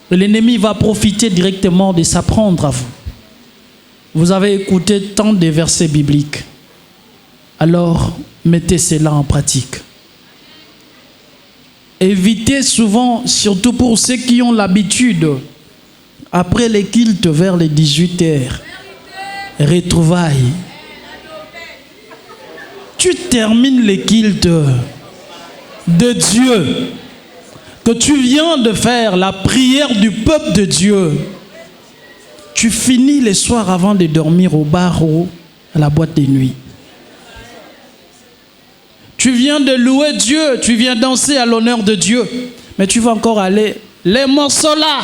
L'ennemi va profiter directement de s'apprendre à vous. Vous avez écouté tant de versets bibliques. Alors, mettez cela en pratique. Évitez souvent, surtout pour ceux qui ont l'habitude, après les cultes vers les 18h, retrouvailles. Tu termines les cultes de Dieu, que tu viens de faire la prière du peuple de Dieu. Tu finis les soirs avant de dormir au bar ou à la boîte de nuit. Tu viens de louer Dieu, tu viens danser à l'honneur de Dieu, mais tu vas encore aller les morceaux là.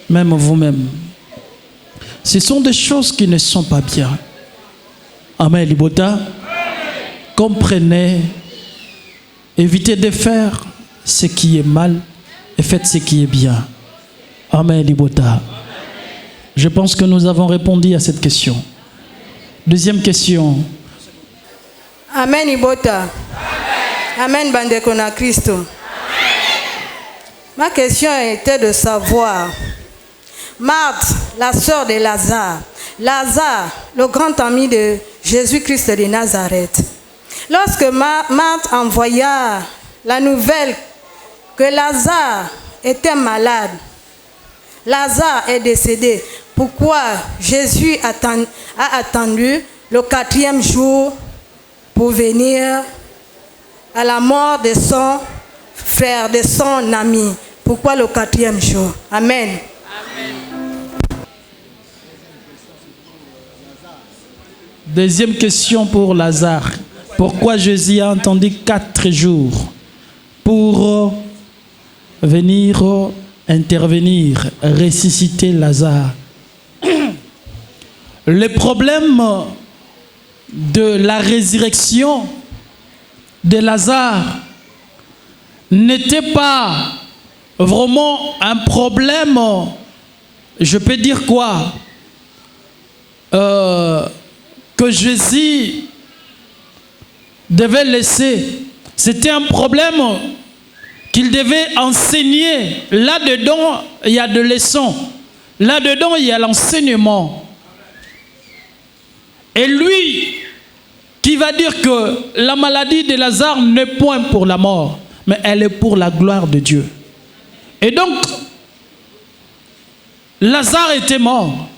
Même vous-même. Ce sont des choses qui ne sont pas bien. Amen, Libota. Comprenez, évitez de faire ce qui est mal et faites ce qui est bien. Amen, Libota. Je pense que nous avons répondu à cette question. Deuxième question. Amen, Libota. Amen, Bandekona Christo. Ma question était de savoir, Marthe, la sœur de Lazare, Lazare, le grand ami de Jésus-Christ de Nazareth, lorsque Marthe envoya la nouvelle que Lazare était malade, Lazare est décédé, pourquoi Jésus a attendu le 4e jour pour venir à la mort de son frère, de son ami? Pourquoi le 4e jour? Amen. Deuxième question pour Lazare. Pourquoi Jésus a attendu 4 jours pour venir intervenir, ressusciter Lazare? Le problème de la résurrection de Lazare n'était pas vraiment un problème, je peux dire quoi, que Jésus devait laisser. C'était un problème qu'il devait enseigner. Là-dedans, il y a de leçons. Là-dedans, il y a l'enseignement. Et lui, qui va dire que la maladie de Lazare n'est point pour la mort, mais elle est pour la gloire de Dieu. Et donc, Lazare était mort.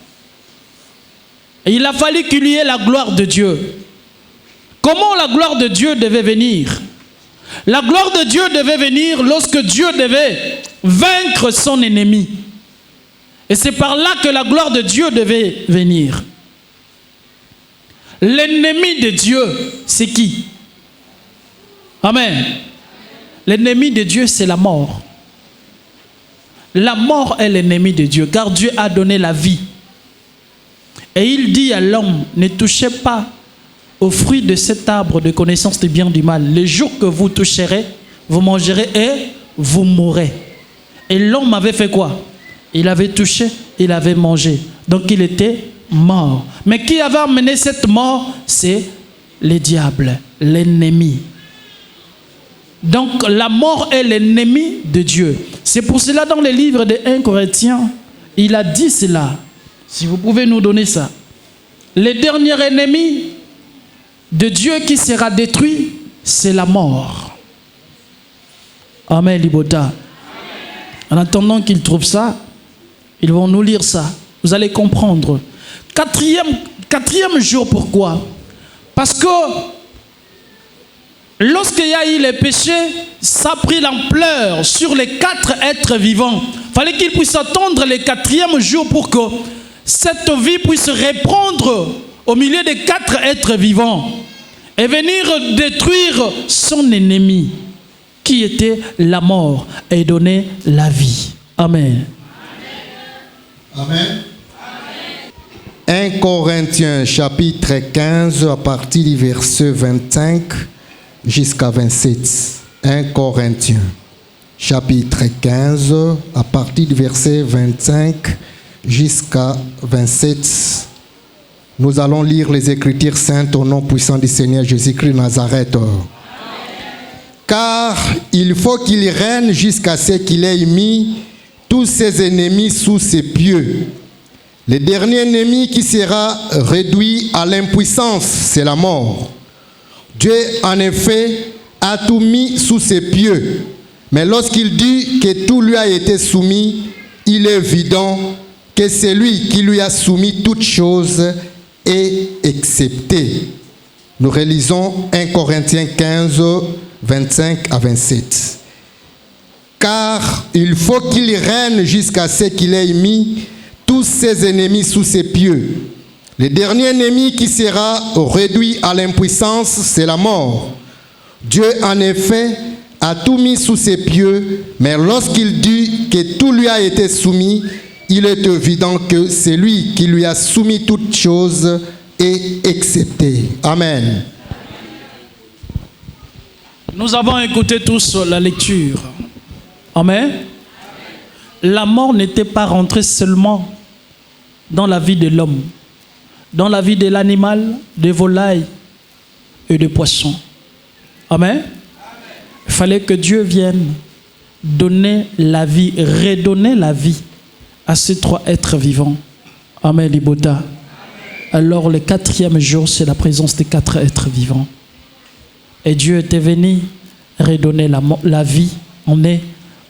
Et il a fallu qu'il y ait la gloire de Dieu. Comment la gloire de Dieu devait venir? La gloire de Dieu devait venir lorsque Dieu devait vaincre son ennemi. Et c'est par là que la gloire de Dieu devait venir. L'ennemi de Dieu, c'est qui? Amen. L'ennemi de Dieu, c'est la mort. La mort est l'ennemi de Dieu, car Dieu a donné la vie. Et il dit à l'homme, ne touchez pas au fruit de cet arbre de connaissance du bien et du mal. Le jour que vous toucherez, vous mangerez et vous mourrez. Et l'homme avait fait quoi? Il avait touché, il avait mangé. Donc il était mort. Mais qui avait amené cette mort? C'est le diable, l'ennemi. Donc la mort est l'ennemi de Dieu. C'est pour cela dans le livre de 1 Corinthiens, il a dit cela. Si vous pouvez nous donner ça. Le dernier ennemi de Dieu qui sera détruit, c'est la mort. Amen, Libota. En attendant qu'ils trouvent ça, ils vont nous lire ça. Vous allez comprendre. Quatrième jour, pourquoi? Parce que lorsqu'il y a eu les péchés, ça a pris l'ampleur sur les 4 êtres vivants. Il fallait qu'ils puissent attendre le 4e jour pour que cette vie puisse répondre au milieu des 4 êtres vivants et venir détruire son ennemi qui était la mort et donner la vie. Amen. Amen. 1 Corinthiens chapitre 15 à partir du verset 25 jusqu'à 27. 1 Corinthiens chapitre 15 à partir du verset 25 jusqu'à 27. Nous allons lire les Écritures saintes au nom puissant du Seigneur Jésus-Christ de Nazareth. Amen. Car il faut qu'il règne jusqu'à ce qu'il ait mis tous ses ennemis sous ses pieds. Le dernier ennemi qui sera réduit à l'impuissance, c'est la mort. Dieu, en effet, a tout mis sous ses pieds. Mais lorsqu'il dit que tout lui a été soumis, il est évident que c'est lui qui lui a soumis toutes choses est excepté. Nous relisons 1 Corinthiens 15, 25 à 27. Car il faut qu'il règne jusqu'à ce qu'il ait mis tous ses ennemis sous ses pieds. Le dernier ennemi qui sera réduit à l'impuissance, c'est la mort. Dieu, en effet, a tout mis sous ses pieds, mais lorsqu'il dit que tout lui a été soumis, il est évident que c'est lui qui lui a soumis toutes choses est excepté. Amen. Nous avons écouté tous la lecture. Amen. la mort n'était pas rentrée seulement dans la vie de l'homme, dans la vie de l'animal, des volailles et des poissons. Amen. Il fallait que Dieu vienne donner la vie, redonner la vie à ces trois êtres vivants. Amen, Libota. Alors le 4e jour, c'est la présence des 4 êtres vivants. Et Dieu était venu redonner la vie. On est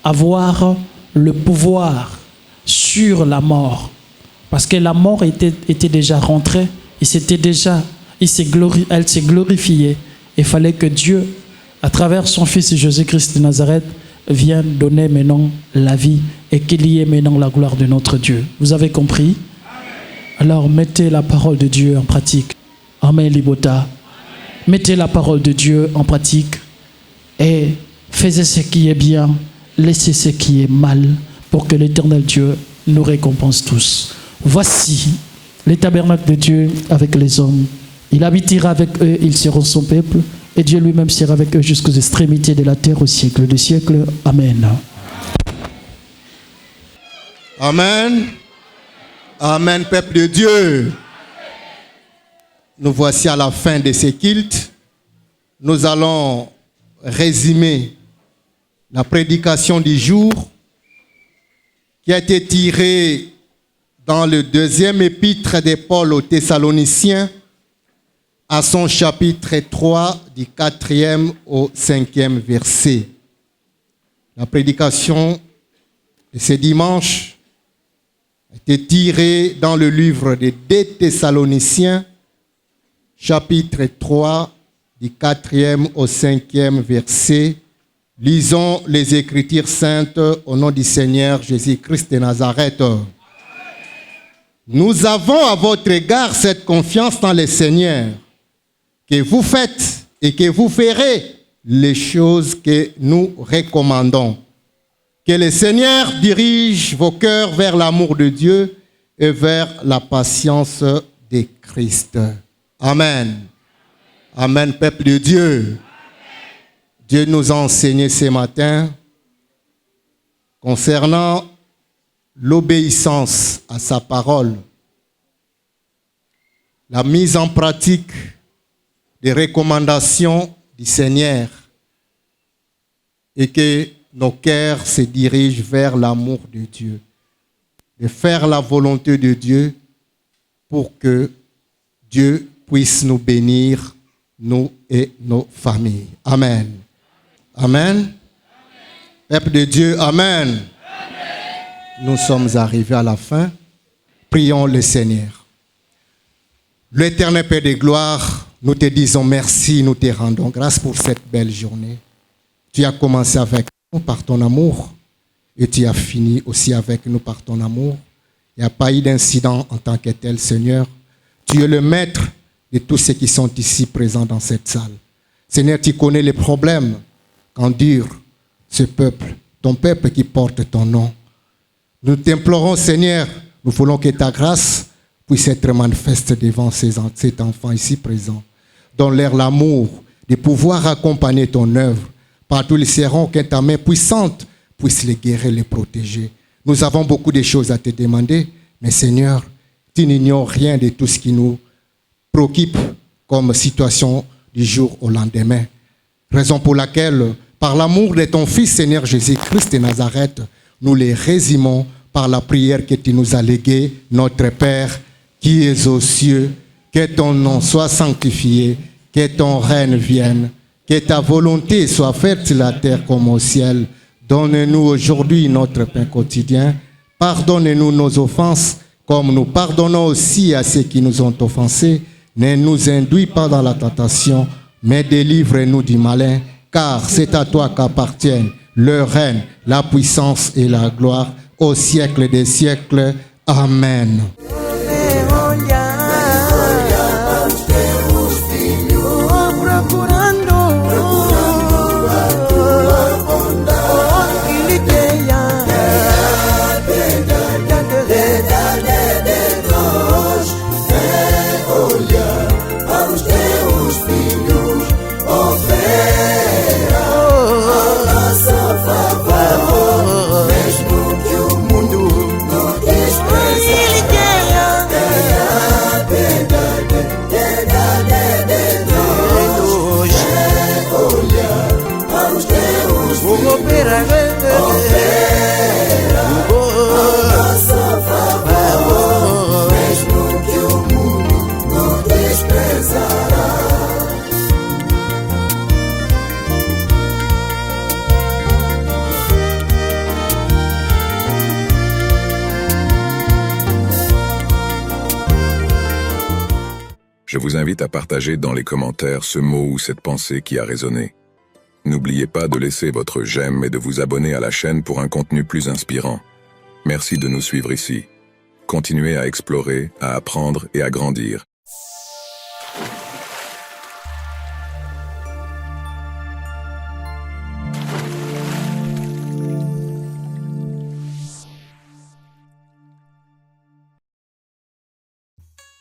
avoir le pouvoir sur la mort. Parce que la mort était déjà rentrée. Elle s'est glorifiée. Il fallait que Dieu, à travers son Fils Jésus-Christ de Nazareth, vienne donner maintenant la vie et qu'il y ait maintenant la gloire de notre Dieu. Vous avez compris? Alors mettez la parole de Dieu en pratique. Amen, Libota. Mettez la parole de Dieu en pratique et faites ce qui est bien, laissez ce qui est mal pour que l'Éternel Dieu nous récompense tous. Voici les tabernacles de Dieu avec les hommes. Il habitera avec eux, ils seront son peuple et Dieu lui-même sera avec eux jusqu'aux extrémités de la terre au siècle des siècles. Amen. Amen. Amen, peuple de Dieu. Nous voici à la fin de ces cultes. Nous allons résumer la prédication du jour qui a été tirée dans le 2e épître de Paul aux Thessaloniciens à son chapitre 3 du 4e au 5e verset. La prédication de ce dimanche a été tirée dans le livre des 2 Thessaloniciens, chapitre 3, du 4e au 5e verset. Lisons les Écritures saintes au nom du Seigneur Jésus-Christ de Nazareth. Nous avons à votre égard cette confiance dans le Seigneur, que vous faites et que vous ferez les choses que nous recommandons. Que le Seigneur dirige vos cœurs vers l'amour de Dieu et vers la patience de Christ. Amen. Amen, peuple de Dieu. Dieu nous a enseigné ce matin concernant l'obéissance à sa parole, la mise en pratique des recommandations du Seigneur et que nos cœurs se dirigent vers l'amour de Dieu, de faire la volonté de Dieu pour que Dieu puisse nous bénir, nous et nos familles. Amen. Amen. Peuple de Dieu, amen. Amen. Nous sommes arrivés à la fin. Prions le Seigneur. L'Éternel Père de gloire, nous te disons merci, nous te rendons grâce pour cette belle journée. Tu as commencé avec nous par ton amour et tu as fini aussi avec nous par ton amour. Il n'y a pas eu d'incident en tant que tel, Seigneur. Tu es le maître de tous ceux qui sont ici présents dans cette salle. Seigneur, tu connais les problèmes qu'endure ce peuple, ton peuple qui porte ton nom. Nous t'implorons, Seigneur, nous voulons que ta grâce puisse être manifeste devant cet enfant ici présent. Donne-leur l'amour de pouvoir accompagner ton œuvre. Partout ils seront, que ta main puissante puisse les guérir, les protéger. Nous avons beaucoup de choses à te demander, mais Seigneur, tu n'ignores rien de tout ce qui nous préoccupe comme situation du jour au lendemain. Raison pour laquelle, par l'amour de ton Fils, Seigneur Jésus-Christ de Nazareth, nous les résumons par la prière que tu nous as léguée, notre Père qui es aux cieux, que ton nom soit sanctifié, que ton règne vienne, que ta volonté soit faite sur la terre comme au ciel. Donne-nous aujourd'hui notre pain quotidien. Pardonne-nous nos offenses, comme nous pardonnons aussi à ceux qui nous ont offensés. Ne nous induis pas dans la tentation, mais délivre-nous du malin, car c'est à toi qu'appartiennent le règne, la puissance et la gloire au siècle des siècles. Amen. Mesmo que o Je vous invite à partager dans les commentaires ce mot ou cette pensée qui a résonné. N'oubliez pas de laisser votre j'aime et de vous abonner à la chaîne pour un contenu plus inspirant. Merci de nous suivre ici. Continuez à explorer, à apprendre et à grandir.